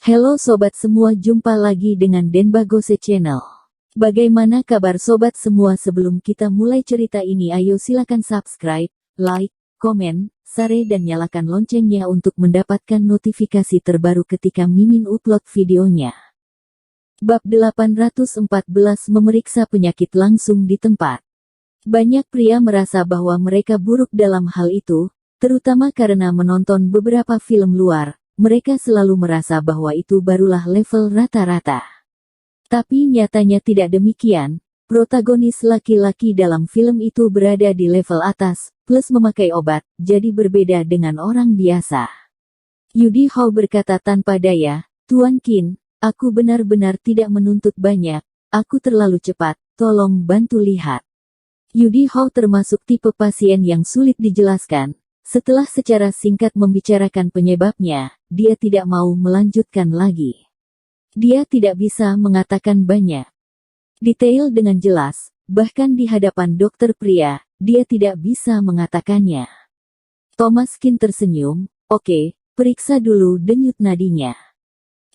Halo sobat semua, jumpa lagi dengan Denbagose Channel. Bagaimana kabar sobat semua? Sebelum kita mulai cerita ini, ayo silakan subscribe, like, komen, share dan nyalakan loncengnya untuk mendapatkan notifikasi terbaru ketika Mimin upload videonya. Bab 814, memeriksa penyakit langsung di tempat. Banyak pria merasa bahwa mereka buruk dalam hal itu, terutama karena menonton beberapa film luar. Mereka selalu merasa bahwa itu barulah level rata-rata. Tapi nyatanya tidak demikian. Protagonis laki-laki dalam film itu berada di level atas, plus memakai obat, jadi berbeda dengan orang biasa. Yudi Hao berkata tanpa daya, "Tuan Qin, aku benar-benar tidak menuntut banyak, aku terlalu cepat, tolong bantu lihat." Yudi Hao termasuk tipe pasien yang sulit dijelaskan. Setelah secara singkat membicarakan penyebabnya, dia tidak mau melanjutkan lagi. Dia tidak bisa mengatakan banyak detail dengan jelas, bahkan di hadapan dokter pria, dia tidak bisa mengatakannya. Thomas Qin tersenyum, "Oke, periksa dulu denyut nadinya."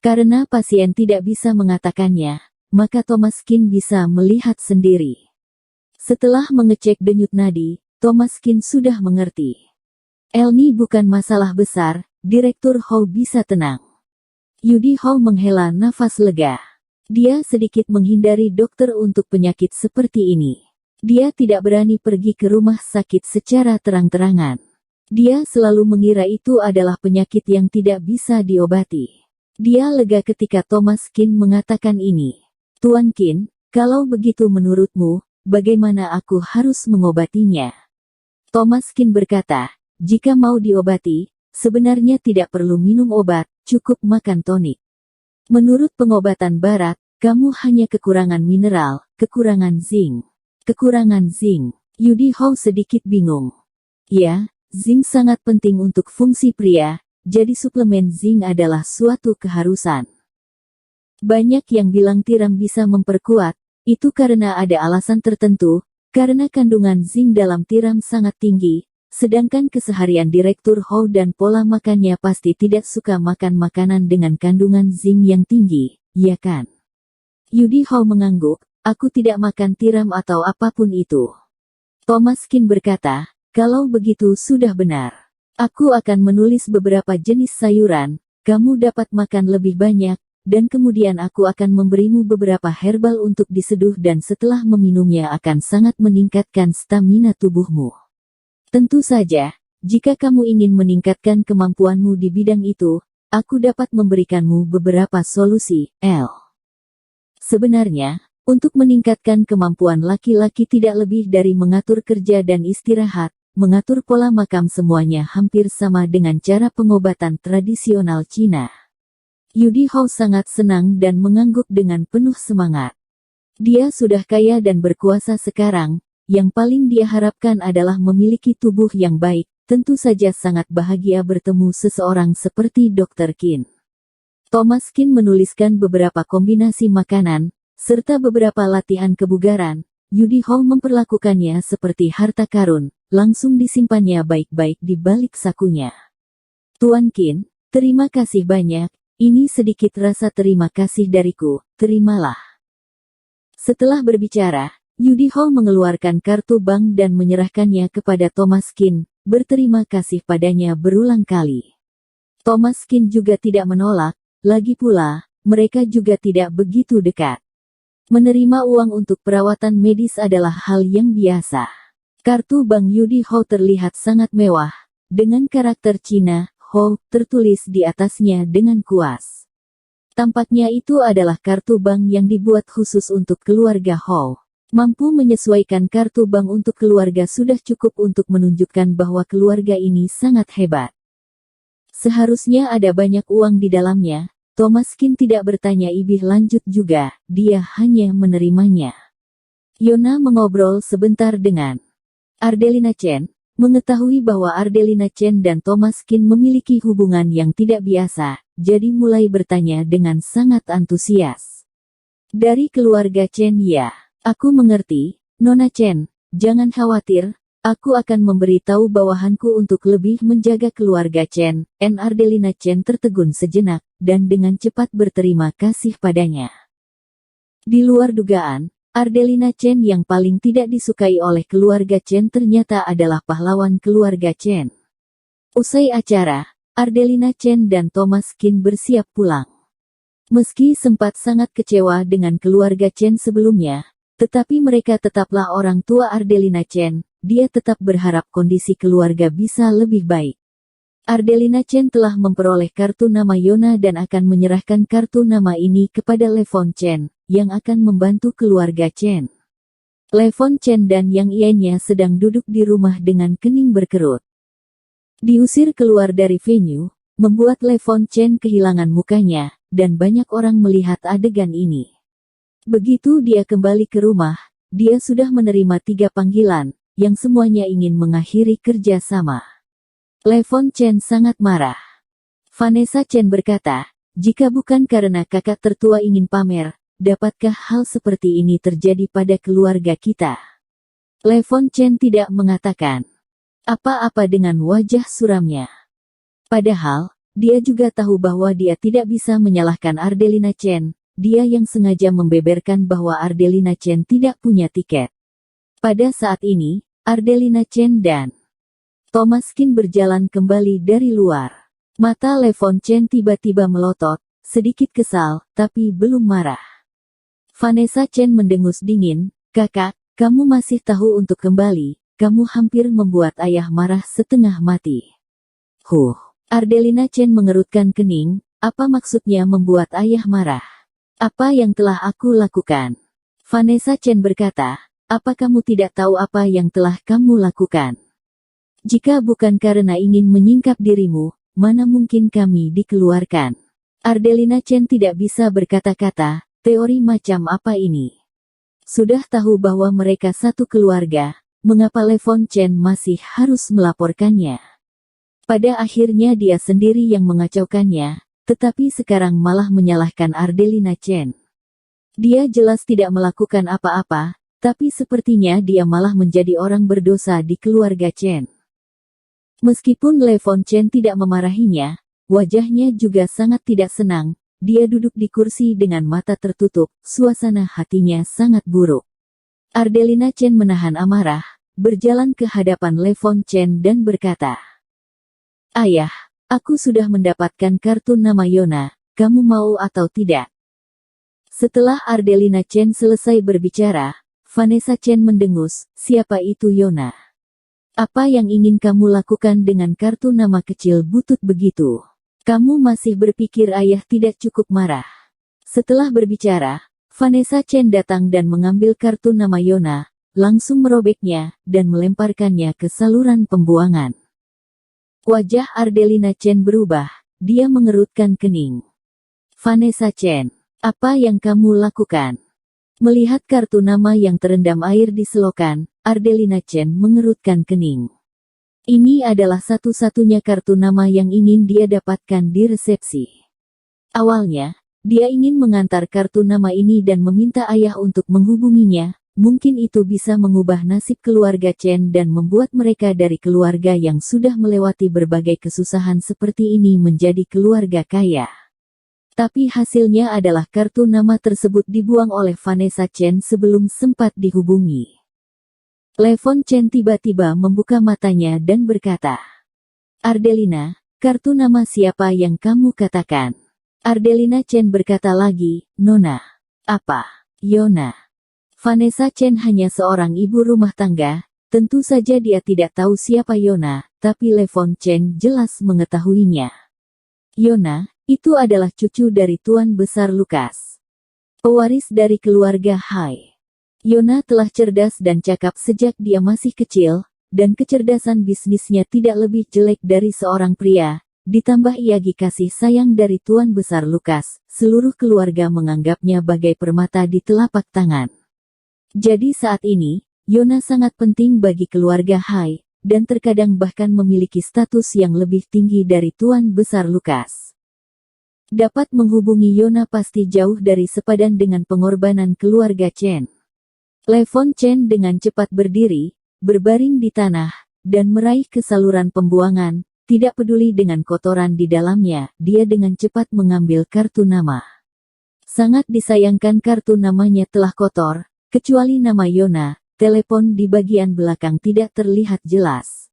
Karena pasien tidak bisa mengatakannya, maka Thomas Qin bisa melihat sendiri. Setelah mengecek denyut nadi, Thomas Qin sudah mengerti. Ini bukan masalah besar, Direktur Hao bisa tenang. Yudi Hao menghela nafas lega. Dia sedikit menghindari dokter untuk penyakit seperti ini. Dia tidak berani pergi ke rumah sakit secara terang-terangan. Dia selalu mengira itu adalah penyakit yang tidak bisa diobati. Dia lega ketika Thomas Qin mengatakan ini. "Tuan Qin, kalau begitu menurutmu, bagaimana aku harus mengobatinya?" Thomas Qin berkata, "Jika mau diobati, sebenarnya tidak perlu minum obat, cukup makan tonik. Menurut pengobatan barat, kamu hanya kekurangan mineral, kekurangan zinc." Kekurangan zinc. Yudi Hao sedikit bingung. Ya, zinc sangat penting untuk fungsi pria, jadi suplemen zinc adalah suatu keharusan. Banyak yang bilang tiram bisa memperkuat, itu karena ada alasan tertentu, karena kandungan zinc dalam tiram sangat tinggi. Sedangkan keseharian Direktur Hao dan pola makannya pasti tidak suka makan makanan dengan kandungan zinc yang tinggi, ya kan? Yudi Hao mengangguk, "Aku tidak makan tiram atau apapun itu." Thomas Qin berkata, "Kalau begitu sudah benar. Aku akan menulis beberapa jenis sayuran, kamu dapat makan lebih banyak, dan kemudian aku akan memberimu beberapa herbal untuk diseduh dan setelah meminumnya akan sangat meningkatkan stamina tubuhmu. Tentu saja, jika kamu ingin meningkatkan kemampuanmu di bidang itu, aku dapat memberikanmu beberapa solusi." Sebenarnya, untuk meningkatkan kemampuan laki-laki tidak lebih dari mengatur kerja dan istirahat, mengatur pola makan, semuanya hampir sama dengan cara pengobatan tradisional Cina. Yudi Hao sangat senang dan mengangguk dengan penuh semangat. Dia sudah kaya dan berkuasa sekarang. Yang paling dia harapkan adalah memiliki tubuh yang baik, tentu saja sangat bahagia bertemu seseorang seperti Dr. Qin. Thomas Qin menuliskan beberapa kombinasi makanan, serta beberapa latihan kebugaran. Yudi Hao memperlakukannya seperti harta karun, langsung disimpannya baik-baik di balik sakunya. "Tuan Qin, terima kasih banyak, ini sedikit rasa terima kasih dariku, terimalah." Setelah berbicara, Yudi Hao mengeluarkan kartu bank dan menyerahkannya kepada Thomas Qin, berterima kasih padanya berulang kali. Thomas Qin juga tidak menolak, lagi pula, mereka juga tidak begitu dekat. Menerima uang untuk perawatan medis adalah hal yang biasa. Kartu bank Yudi Hao terlihat sangat mewah, dengan karakter Cina, Hao, tertulis di atasnya dengan kuas. Tampaknya itu adalah kartu bank yang dibuat khusus untuk keluarga Hao. Mampu menyesuaikan kartu bank untuk keluarga sudah cukup untuk menunjukkan bahwa keluarga ini sangat hebat. Seharusnya ada banyak uang di dalamnya. Thomas Qin tidak bertanya lebih lanjut juga, dia hanya menerimanya. Yona mengobrol sebentar dengan Ardelina Chen, mengetahui bahwa Ardelina Chen dan Thomas Qin memiliki hubungan yang tidak biasa, jadi mulai bertanya dengan sangat antusias. "Dari keluarga Chen ya? Aku mengerti, Nona Chen, jangan khawatir, Aku akan memberitahu bawahanku untuk lebih menjaga keluarga Chen. Ardelina Chen tertegun sejenak, dan dengan cepat berterima kasih padanya. Di luar dugaan, Ardelina Chen yang paling tidak disukai oleh keluarga Chen ternyata adalah pahlawan keluarga Chen. Usai acara, Ardelina Chen dan Thomas Qin bersiap pulang. Meski sempat sangat kecewa dengan keluarga Chen sebelumnya, tetapi mereka tetaplah orang tua Ardelina Chen. Dia tetap berharap kondisi keluarga bisa lebih baik. Ardelina Chen telah memperoleh kartu nama Yona dan akan menyerahkan kartu nama ini kepada Levon Chen, yang akan membantu keluarga Chen. Levon Chen dan yang lainnya sedang duduk di rumah dengan kening berkerut. Diusir keluar dari venue, membuat Levon Chen kehilangan mukanya, dan banyak orang melihat adegan ini. Begitu dia kembali ke rumah, dia sudah menerima 3 panggilan, yang semuanya ingin mengakhiri kerja sama. Levon Chen sangat marah. Vanessa Chen berkata, jika bukan karena kakak tertua ingin pamer, dapatkah hal seperti ini terjadi pada keluarga kita? Levon Chen tidak mengatakan apa-apa dengan wajah suramnya. Padahal, dia juga tahu bahwa dia tidak bisa menyalahkan Ardelina Chen, dia yang sengaja membeberkan bahwa Ardelina Chen tidak punya tiket. Pada saat ini, Ardelina Chen dan Thomas Qin berjalan kembali dari luar. Mata Levon Chen tiba-tiba melotot, sedikit kesal, tapi belum marah. Vanessa Chen mendengus dingin, kakak, kamu masih tahu untuk kembali, kamu hampir membuat ayah marah setengah mati. Ardelina Chen mengerutkan kening, apa maksudnya membuat ayah marah? Apa yang telah aku lakukan? Vanessa Chen berkata, apa kamu tidak tahu apa yang telah kamu lakukan? Jika bukan karena ingin menyingkap dirimu, mana mungkin kami dikeluarkan? Ardelina Chen tidak bisa berkata-kata, teori macam apa ini? Sudah tahu bahwa mereka satu keluarga, mengapa Levon Chen masih harus melaporkannya? Pada akhirnya dia sendiri yang mengacaukannya, tetapi sekarang malah menyalahkan Ardelina Chen. Dia jelas tidak melakukan apa-apa, tapi sepertinya dia malah menjadi orang berdosa di keluarga Chen. Meskipun Levon Chen tidak memarahinya, wajahnya juga sangat tidak senang. Dia duduk di kursi dengan mata tertutup, suasana hatinya sangat buruk. Ardelina Chen menahan amarah, berjalan ke hadapan Levon Chen dan berkata, ayah, aku sudah mendapatkan kartu nama Yona, kamu mau atau tidak? Setelah Ardelina Chen selesai berbicara, Vanessa Chen mendengus, siapa itu Yona? Apa yang ingin kamu lakukan dengan kartu nama kecil butut begitu? Kamu masih berpikir ayah tidak cukup marah? Setelah berbicara, Vanessa Chen datang dan mengambil kartu nama Yona, langsung merobeknya, dan melemparkannya ke saluran pembuangan. Wajah Ardelina Chen berubah, dia mengerutkan kening. Vanessa Chen, apa yang kamu lakukan? Melihat kartu nama yang terendam air di selokan, Ardelina Chen mengerutkan kening. Ini adalah satu-satunya kartu nama yang ingin dia dapatkan di resepsi. Awalnya, dia ingin mengantar kartu nama ini dan meminta ayah untuk menghubunginya, mungkin itu bisa mengubah nasib keluarga Chen dan membuat mereka dari keluarga yang sudah melewati berbagai kesusahan seperti ini menjadi keluarga kaya. Tapi hasilnya adalah kartu nama tersebut dibuang oleh Vanessa Chen sebelum sempat dihubungi. Levon Chen tiba-tiba membuka matanya dan berkata, Ardelina, kartu nama siapa yang kamu katakan? Ardelina Chen berkata lagi, Nona. Apa? Yona. Vanessa Chen hanya seorang ibu rumah tangga, tentu saja dia tidak tahu siapa Yona, tapi Levon Chen jelas mengetahuinya. Yona, itu adalah cucu dari Tuan Besar Lukas. Pewaris dari keluarga Hai. Yona telah cerdas dan cakap sejak dia masih kecil, dan kecerdasan bisnisnya tidak lebih jelek dari seorang pria. Ditambah ia kasih sayang dari Tuan Besar Lukas, seluruh keluarga menganggapnya bagai permata di telapak tangan. Jadi saat ini, Yona sangat penting bagi keluarga Hai, dan terkadang bahkan memiliki status yang lebih tinggi dari Tuan Besar Lukas. Dapat menghubungi Yona pasti jauh dari sepadan dengan pengorbanan keluarga Chen. Levon Chen dengan cepat berdiri, berbaring di tanah, dan meraih ke saluran pembuangan. Tidak peduli dengan kotoran di dalamnya, dia dengan cepat mengambil kartu nama. Sangat disayangkan kartu namanya telah kotor, kecuali nama Yona. Telepon di bagian belakang tidak terlihat jelas.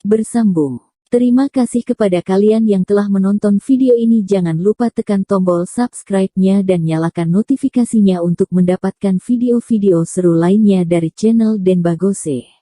Bersambung. Terima kasih kepada kalian yang telah menonton video ini. Jangan lupa tekan tombol subscribe-nya dan nyalakan notifikasinya untuk mendapatkan video-video seru lainnya dari channel Denbagose.